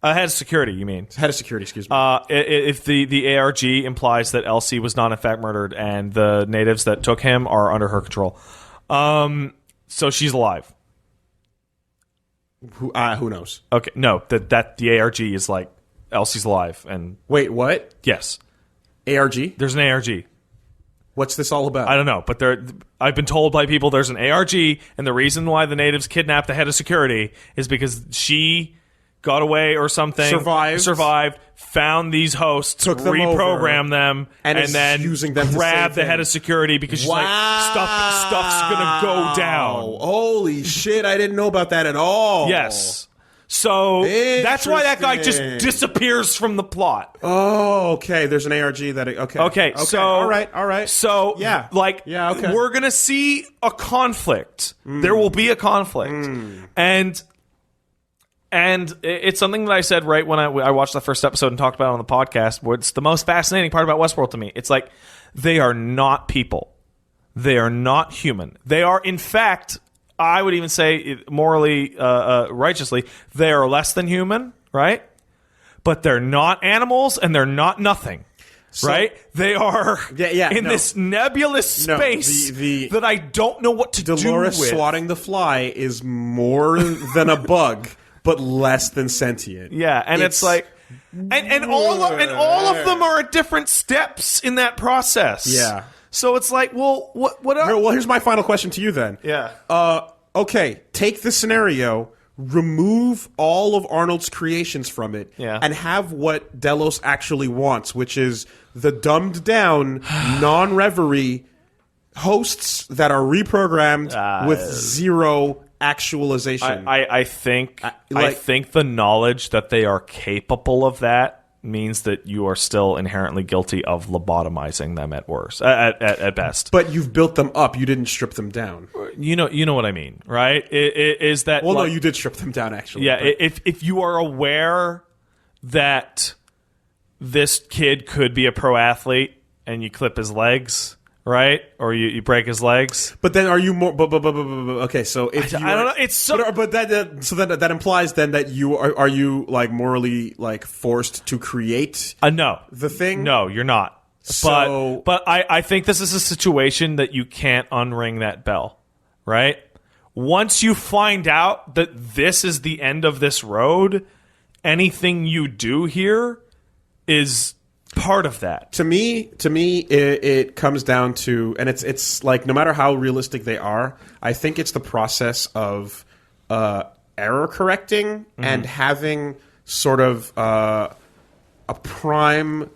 of security. You mean head of security? Excuse me. If the ARG implies that Elsie was not in fact murdered, and the natives that took him are under her control, so she's alive. Who knows? Okay, no, that the ARG is like Elsie's alive, and wait, what? Yes, ARG. There's an ARG. What's this all about? I don't know, but I've been told by people there's an ARG, and the reason why the natives kidnapped the head of security is because she got away or something, survived, found these hosts, reprogrammed them, and then using them grabbed the head of security because she's like, stuff's gonna go down. Holy shit, I didn't know about that at all. Yes. So that's why that guy just disappears from the plot. Oh, okay. There's an ARG that... Okay. So... All right. So, yeah. Okay. We're going to see a conflict. There will be a conflict. And it's something that I said right when I watched the first episode and talked about it on the podcast. What's the most fascinating part about Westworld to me? It's like, they are not people. They are not human. They are, in fact... I would even say morally, righteously, they are less than human, right? But they're not animals and they're not nothing, right? They are in this nebulous space that I don't know what to do with. Dolores swatting the fly is more than a bug, but less than sentient. Yeah, and it's like... And all of them are at different steps in that process. Yeah. So it's like, well, what are... Well, here's my final question to you then. Yeah. Okay, take the scenario, remove all of Arnold's creations from it, and have what Delos actually wants, which is the dumbed-down, non-reverie hosts that are reprogrammed with zero actualization. I think the knowledge that they are capable of that means that you are still inherently guilty of lobotomizing them at worst, at best. But you've built them up. You didn't strip them down. You know what I mean, right? Is that... Well, no, you did strip them down, actually. Yeah, if you are aware that this kid could be a pro athlete and you clip his legs... Right, or you break his legs. But then, are you more? Okay, so if I don't know, it's so. But that implies then that you are you like morally like forced to create the thing? No, you're not. So, but I think this is a situation that you can't unring that bell, right? Once you find out that this is the end of this road, anything you do here is part of that. To me, it comes down to, and it's like no matter how realistic they are, I think it's the process of error correcting and having sort of a prime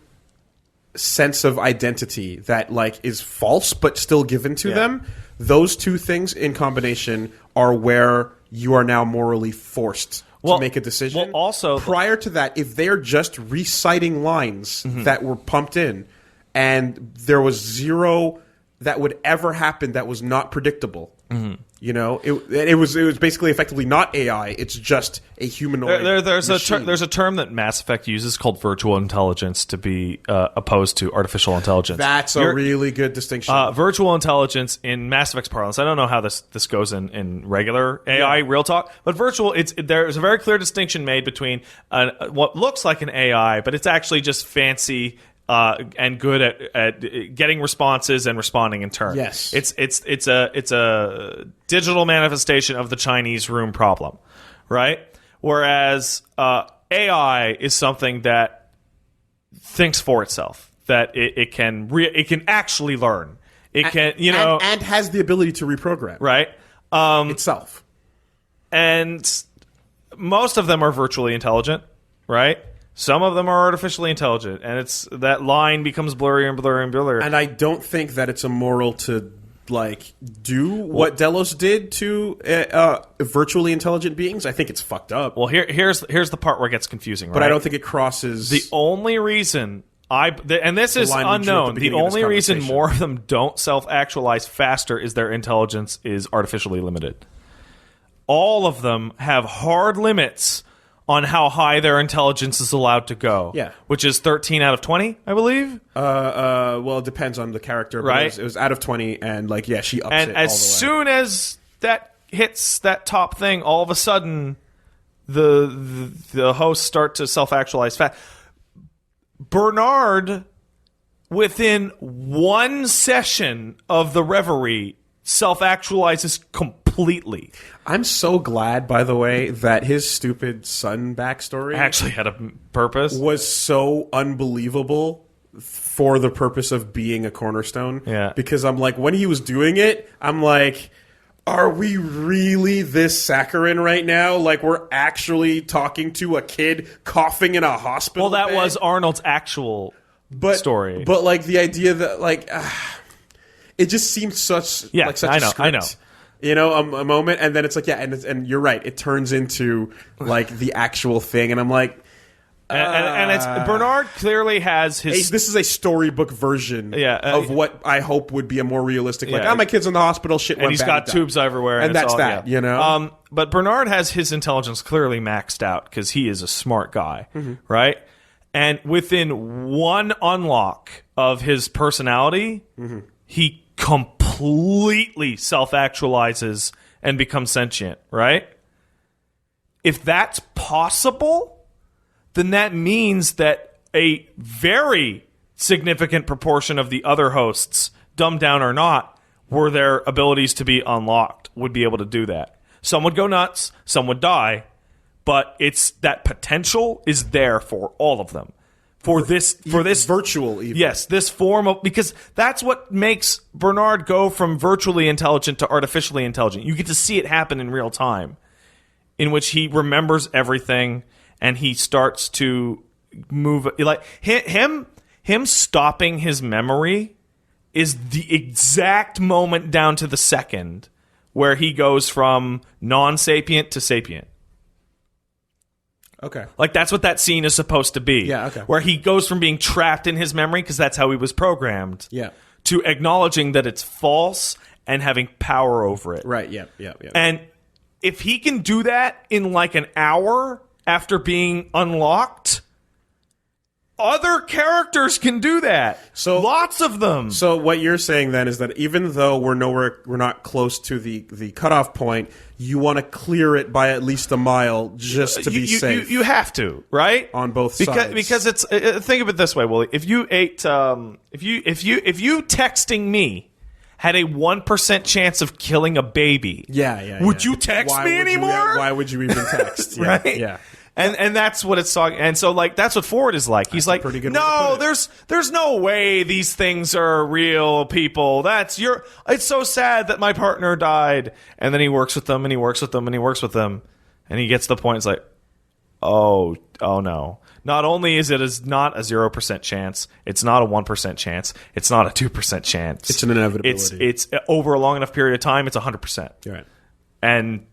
sense of identity that like is false but still given to them. Those two things in combination are where you are now morally forced to make a decision. Well, also, prior to that, if they're just reciting lines that were pumped in, and there was zero that would ever happen that was not predictable, you know, it was basically effectively not AI. It's just a humanoid. There's a term that Mass Effect uses called virtual intelligence to be opposed to artificial intelligence. That's a really good distinction. Virtual intelligence in Mass Effect's parlance. I don't know how this goes in regular AI, real talk, but virtual. There's a very clear distinction made between what looks like an AI, but it's actually just fancy. And good at getting responses and responding in turn. Yes, it's a digital manifestation of the Chinese room problem, right? Whereas AI is something that thinks for itself, that it can actually learn. It can and has the ability to reprogram right itself. And most of them are virtually intelligent, right? Some of them are artificially intelligent, and that line becomes blurrier and blurrier and blurrier. And I don't think that it's immoral to do what Delos did to virtually intelligent beings. I think it's fucked up. Well, here's the part where it gets confusing, right? But I don't think it crosses. The only reason and this is unknown, the only reason more of them don't self-actualize faster is their intelligence is artificially limited. All of them have hard limits on how high their intelligence is allowed to go. Yeah. Which is 13 out of 20, I believe. Well, it depends on the character. But right. It was out of 20, and she ups and it all the way. as soon as that hits that top thing, all of a sudden, the hosts start to self-actualize fast. Bernard, within one session of the Reverie, self-actualizes completely. I'm so glad, by the way, that his stupid son backstory actually had a purpose. Was so unbelievable for the purpose of being a cornerstone. Yeah. Because I'm like, when he was doing it, I'm like, are we really this saccharine right now? Like, we're actually talking to a kid coughing in a hospital Well, that bed? was Arnold's actual story. But, the idea that, it just seemed such a script. I know. You know, a moment, and then it's and you're right. It turns into the actual thing, and I'm like, and it's Bernard clearly has his. This is a storybook version of what I hope would be a more realistic. My kid's in the hospital. Shit, and he's got tubes everywhere, and that's that. Yeah. You know, but Bernard has his intelligence clearly maxed out because he is a smart guy, right? And within one unlock of his personality, he completely self-actualizes and becomes sentient, right? If that's possible, then that means that a very significant proportion of the other hosts, dumbed down or not, were their abilities to be unlocked, would be able to do that. Some would go nuts, some would die, but it's that potential is there for all of them. For this virtual evil. Yes, this form of, because that's what makes Bernard go from virtually intelligent to artificially intelligent. You get to see it happen in real time, in which he remembers everything and he starts to move. Like him stopping his memory is the exact moment down to the second where he goes from non-sapient to sapient. Okay. That's what that scene is supposed to be. Yeah, okay. Where he goes from being trapped in his memory, because that's how he was programmed, yeah, to acknowledging that it's false and having power over it. Right, yeah. And if he can do that in an hour after being unlocked, other characters can do that. So lots of them. So what you're saying then is that even though we're not close to the cutoff point, you want to clear it by at least a mile just to be safe. You have to, right? On both sides. Because it's think of it this way, Woolie. If you texting me had a 1% chance of killing a baby, would you text me anymore? Why would you even text? Right? Yeah. And that's what it's talking. And so that's what Ford is like. He's like, no, there's no way these things are real people. It's so sad that my partner died. And then he works with them and he works with them and he works with them, and he gets to the point. It's like, oh no. Not only is it not a 0% chance, it's not a 1% chance, it's not a 2% chance. It's an inevitability. It's over a long enough period of time. It's 100%. Right. And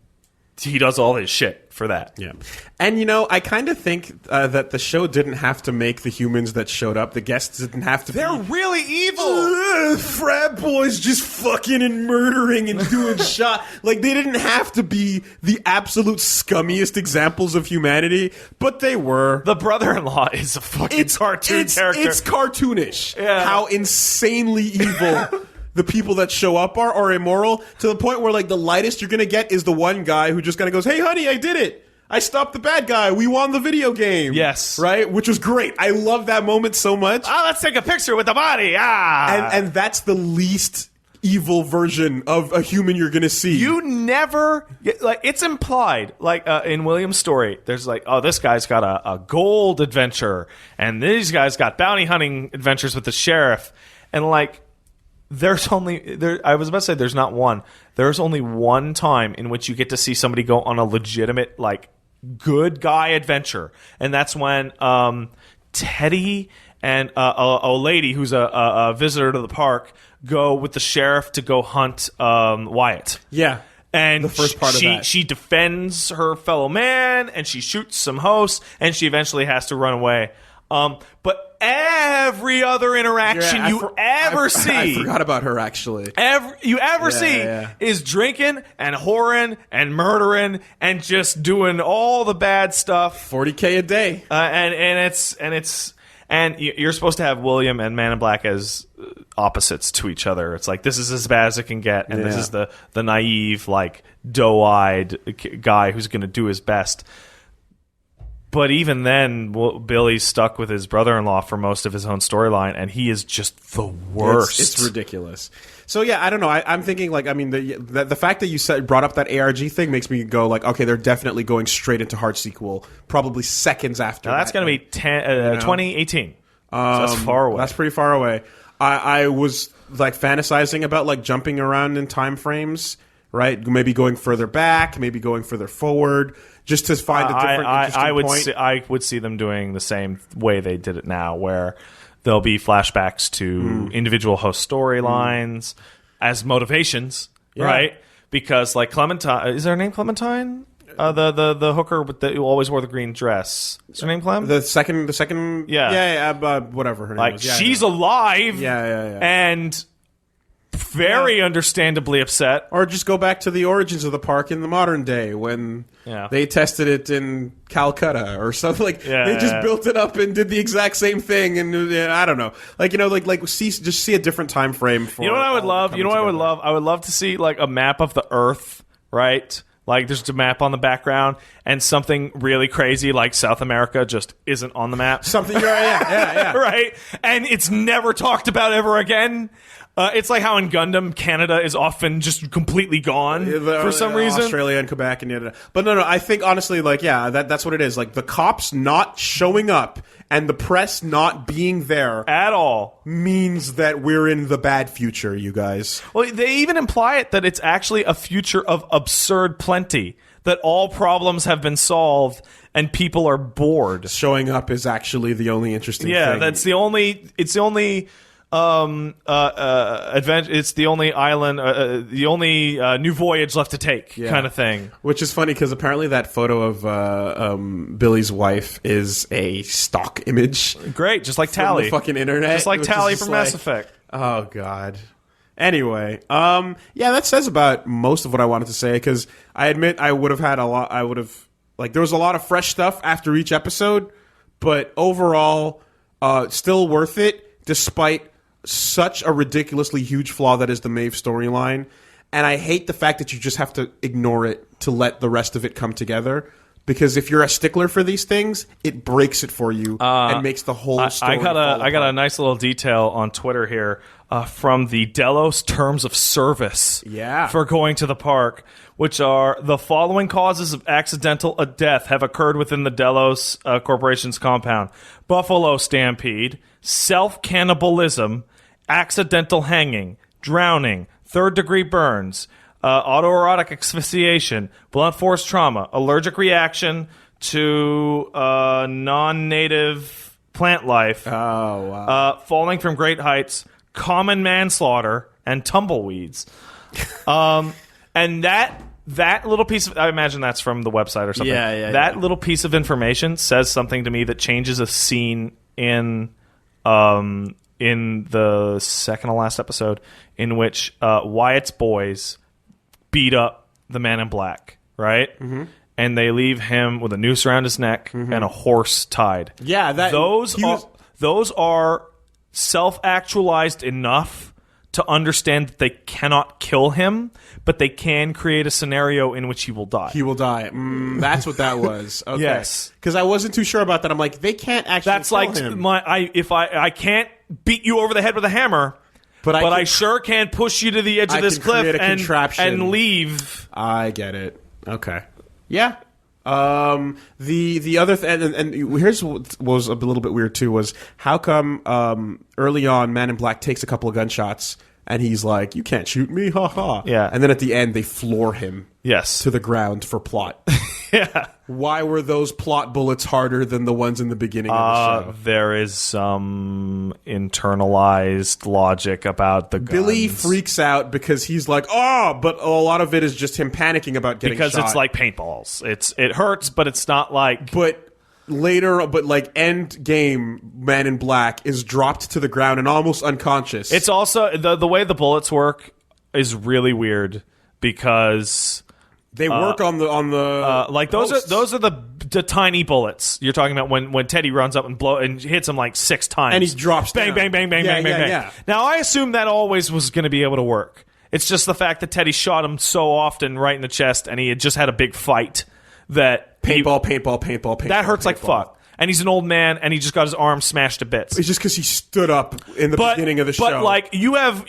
he does all his shit for that. Yeah. And, I kind of think that the show didn't have to make the humans that showed up. The guests didn't have to They're really evil. Frat boys just fucking and murdering and doing shot. They didn't have to be the absolute scummiest examples of humanity, but they were. The brother-in-law is a fucking cartoon character. It's cartoonish. Yeah. How insanely evil the people that show up are immoral, to the point where the lightest you're gonna get is the one guy who just kind of goes, "Hey honey, I did it. I stopped the bad guy. We won the video game." Yes. Right? Which was great. I love that moment so much. Let's take a picture with the body. And that's the least evil version of a human you're gonna see. You never it's implied in William's story. There's this guy's got a gold adventure, and these guys got bounty hunting adventures with the sheriff, and there's only I was about to say there's not one. There's only one time in which you get to see somebody go on a legitimate good guy adventure, and that's when Teddy and a lady who's a visitor to the park go with the sheriff to go hunt Wyatt. Yeah. And the first part of that. She defends her fellow man, and she shoots some hosts, and she eventually has to run away. But every other interaction I see, I forgot about her actually. See is drinking and whoring and murdering and just doing all the bad stuff. $40K a day, and you're supposed to have William and Man in Black as opposites to each other. It's like, this is as bad as it can get, and this is the naive, like, doe-eyed guy who's going to do his best. But even then, Billy's stuck with his brother-in-law for most of his own storyline, and he is just the worst. It's ridiculous. So yeah, I don't know. I'm thinking, like, I mean, the fact that you brought up that ARG thing makes me go like, okay, they're definitely going straight into hard sequel, probably seconds after. Now that's going to be 2018. So that's far away. That's pretty far away. I was like fantasizing about like jumping around in time frames, right? Maybe going further back, maybe going further forward, just to find a different interesting point. I would see them doing the same way they did it now, where there'll be flashbacks to individual host storylines as motivations, right? Because like Clementine, is her name Clementine? The hooker who always wore the green dress. Is her name Clem? The second, whatever her name was. Like, she's alive. And very understandably upset. Or just go back to the origins of the park in the modern day when they tested it in Calcutta or something. Like they just built it up and did the exact same thing. And I don't know, like, you know, like see a different time frame for. You know what I would love? You know what I would love? I would love to see like a map of the Earth, right? Like, there's a map on the background, and something really crazy like South America just isn't on the map. Something, right? And it's never talked about ever again. It's like how in Gundam, Canada is often just completely gone for some reason. Australia and Quebec and but no, I think honestly, like, that's what it is. Like, the cops not showing up and the press not being there at all means that we're in the bad future, you guys. Well, they even imply it that it's actually a future of absurd plenty, that all problems have been solved and people are bored. Showing up is actually the only interesting thing. Yeah, it's the only adventure. It's the only island, the only new voyage left to take, kind of thing. Which is funny because apparently that photo of Billy's wife is a stock image. Great, just like Tally, from the fucking internet, just like Tally from Mass Effect. Oh God. Anyway, that says about most of what I wanted to say, because I admit I would have had a lot. There was a lot of fresh stuff after each episode, but overall, still worth it despite such a ridiculously huge flaw that is the Maeve storyline. And I hate the fact that you just have to ignore it to let the rest of it come together. Because if you're a stickler for these things, it breaks it for you and makes the whole story fall apart. I got a nice little detail on Twitter here from the Delos terms of service for going to the park, which are: the following causes of accidental death have occurred within the Delos Corporation's compound: buffalo stampede, self-cannibalism, accidental hanging, drowning, third-degree burns, autoerotic asphyxiation, blunt force trauma, allergic reaction to non-native plant life, falling from great heights, common manslaughter, and tumbleweeds. And that little piece of, I imagine that's from the website or something. That little piece of information says something to me that changes a scene in the second to last episode, in which Wyatt's boys beat up the Man in Black, right? Mm-hmm. And they leave him with a noose around his neck and a horse tied. Yeah, those are self-actualized enough to understand that they cannot kill him, but they can create a scenario in which he will die. He will die. That's what that was. Okay. Yes, because I wasn't too sure about that. I'm like, they can't actually. That's kill him. I can't beat you over the head with a hammer. But I sure can push you to the edge of this cliff and leave. I get it. Okay. Yeah. The other and here's what was a little bit weird too was how come early on Man in Black takes a couple of gunshots, And he's like, you can't shoot me, ha. Yeah. And then at the end, they floor him Yes. to the ground for plot. Yeah. Why were those plot bullets harder than the ones in the beginning of the show? There is some internalized logic about the guns. Billy freaks out because he's like, but a lot of it is just him panicking about getting because shot. it's like paintballs. It hurts, but it's not like. But like end game, Man in Black is dropped to the ground and almost unconscious. It's also the way the bullets work is really weird because they work on the like posts. those are the tiny bullets you're talking about when Teddy runs up and hits him like 6 times and he drops bang down. bang bang bang bang bang bang. Yeah. Now I assume that always was going to be able to work. It's just the fact that Teddy shot him so often right in the chest and he had just had a big fight that paintball. That hurts like fuck. And he's an old man, and he just got his arm smashed to bits. It's just because he stood up in the beginning of the show. But like you have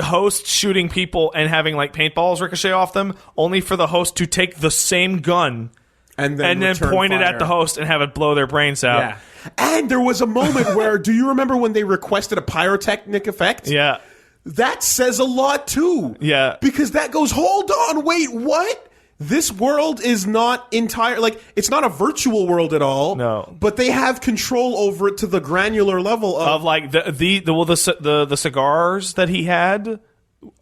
hosts shooting people and having like paintballs ricochet off them, only for the host to take the same gun and then point it fire at the host and have it blow their brains out. Yeah. And there was a moment where, do you remember when they requested a pyrotechnic effect? Yeah. That says a lot too. Yeah. Because that goes, hold on, wait, what? This world is not it's not a virtual world at all. No. But they have control over it to the granular level Of like the cigars that he had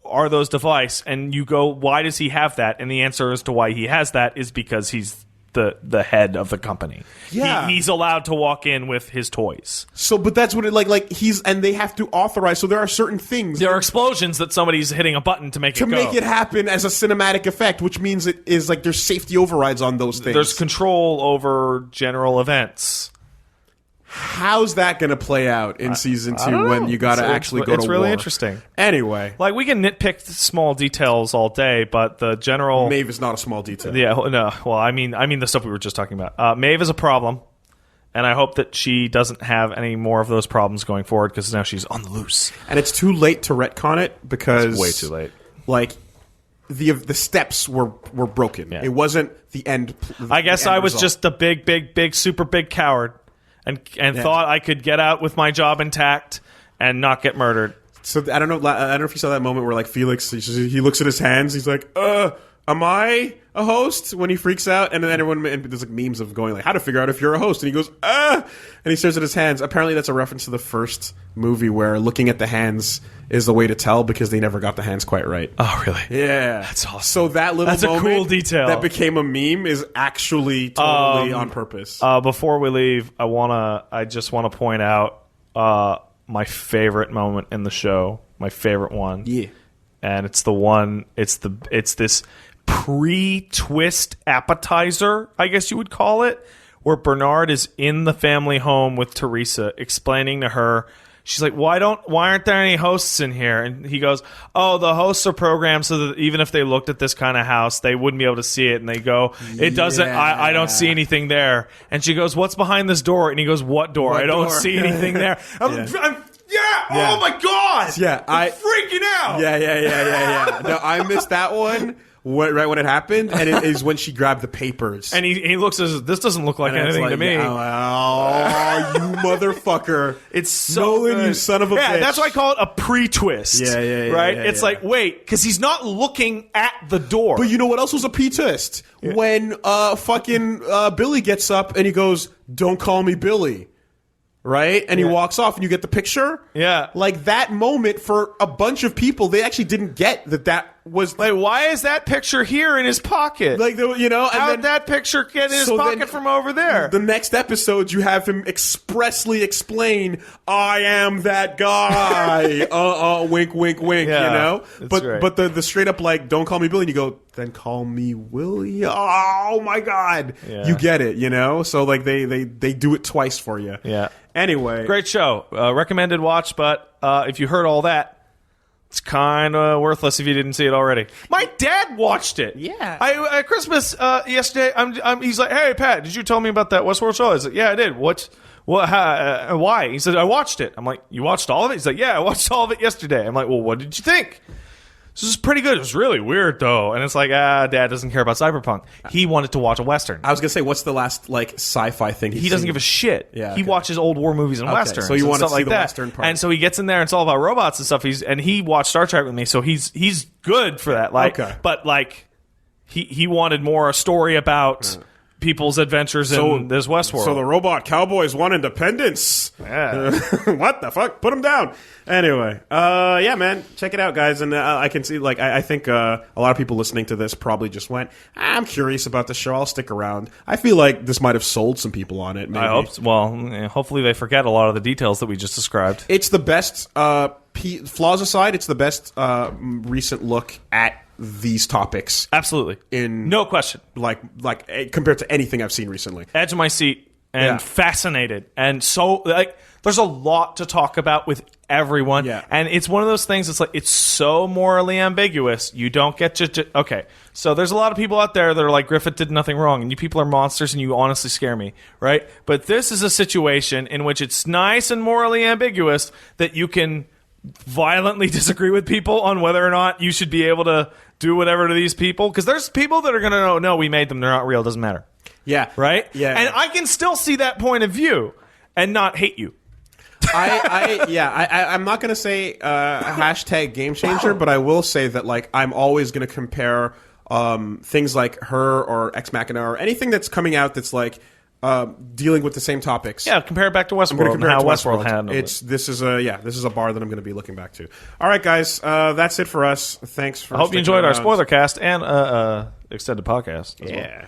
are those device, and you go, why does he have that? And the answer as to why he has that is because he's the head of the company. Yeah. He's allowed to walk in with his toys. So, but that's what it and they have to authorize. So there are certain things. There are explosions that somebody's hitting a button to make it go. Make it happen as a cinematic effect, which means it is like there's safety overrides on those things. There's control over general events. How's that going to play out in season 2 when you got to actually go to war? It's really interesting. Anyway. Like, we can nitpick small details all day, but the general... Maeve is not a small detail. Yeah, no. Well, I mean the stuff we were just talking about. Maeve is a problem, and I hope that she doesn't have any more of those problems going forward, because now she's on the loose. And it's too late to retcon it, because... It's way too late. Like... The steps were broken. Yeah. It wasn't the end. I guess I was just a big, super big coward, and thought I could get out with my job intact and not get murdered. So I don't know if you saw that moment where like Felix, he looks at his hands. He's like, am I a host? When he freaks out, and then and there's like memes of going like, how to figure out if you're a host, and he goes, and he stares at his hands. Apparently, that's a reference to the first movie where looking at the hands is the way to tell, because they never got the hands quite right. Oh, really? Yeah, that's awesome. So that little that's a cool detail that became a meme is actually totally on purpose. Before we leave, I just want to point out my favorite moment in the show. My favorite one. Yeah, and it's the one. It's this pre-twist appetizer, I guess you would call it, where Bernard is in the family home with Teresa, explaining to her. She's like, why aren't there any hosts in here? And he goes, oh, the hosts are programmed so that even if they looked at this kind of house, they wouldn't be able to see it. And they go, it doesn't, I don't see anything there. And she goes, what's behind this door? And he goes, what door? I don't see anything there. Oh my God. Yeah. I'm freaking out. Yeah. No, I missed that one. Right when it happened, and it is when she grabbed the papers. And he looks as this doesn't look like anything to me. Oh, you motherfucker. It's so Nolan, good. you son of a bitch. Yeah, that's why I call it a pre-twist. Yeah. Right? Yeah, it's like, wait, because he's not looking at the door. But you know what else was a pre-twist? Yeah. When fucking Billy gets up and he goes, don't call me Billy. Right? And he walks off and you get the picture. Yeah. Like that moment for a bunch of people, they actually didn't get that was like, why is that picture here in his pocket? Like, how'd that picture get in his pocket from over there? The next episode, you have him expressly explain, I am that guy. Wink, wink, wink, yeah, But the straight up like, don't call me Billy, and you go, then call me Willie. Oh my God. Yeah. You get it, So like they do it twice for you. Yeah. Anyway. Great show. Recommended watch, but if you heard all that, it's kind of worthless if you didn't see it already. My dad watched it. Yeah. At Christmas yesterday, he's like, hey, Pat, did you tell me about that Westworld show? I was like, yeah, I did. What? Why? He said, I watched it. I'm like, you watched all of it? He's like, yeah, I watched all of it yesterday. I'm like, well, what did you think? this is pretty good. It was really weird, though. And it's like, Dad doesn't care about cyberpunk. He wanted to watch a Western. I was going to say, what's the last, like, sci-fi thing he doesn't give a shit. Yeah, He watches old war movies and Westerns. So you want to see like the that. Western part. And so he gets in there, and it's all about robots and stuff. And he watched Star Trek with me, so he's good for that. Like, But, like, he wanted more a story about... people's adventures in this Westworld. So the robot cowboys want independence. Yeah. What the fuck? Put them down. Anyway, yeah, man, check it out, guys. And I can see, like, I think a lot of people listening to this probably just went, I'm curious about the show. I'll stick around. I feel like this might have sold some people on it. Maybe. I hope so. Well, hopefully they forget a lot of the details that we just described. It's the best, flaws aside, it's the best recent look at these topics. Absolutely. No question. Like compared to anything I've seen recently. Edge of my seat and fascinated. And so, like, there's a lot to talk about with everyone. Yeah. And it's one of those things, it's like, it's so morally ambiguous. You don't get to okay. So there's a lot of people out there that are like, Griffith did nothing wrong, and you people are monsters, and you honestly scare me, right? But this is a situation in which it's nice and morally ambiguous that you can violently disagree with people on whether or not you should be able to do whatever to these people, because there's people that are going to know, no, we made them, they're not real, doesn't matter. Yeah. Right? Yeah. And I can still see that point of view and not hate you. I'm not going to say hashtag game changer, but I will say that, like, I'm always going to compare things like Her or Ex Machina or anything that's coming out that's like dealing with the same topics. Yeah, compare it back to Westworld and how Westworld handled it. This is a bar that I'm going to be looking back to. All right, guys, that's it for us. Thanks for. I hope you enjoyed our Spoilercast and extended podcast. Yeah.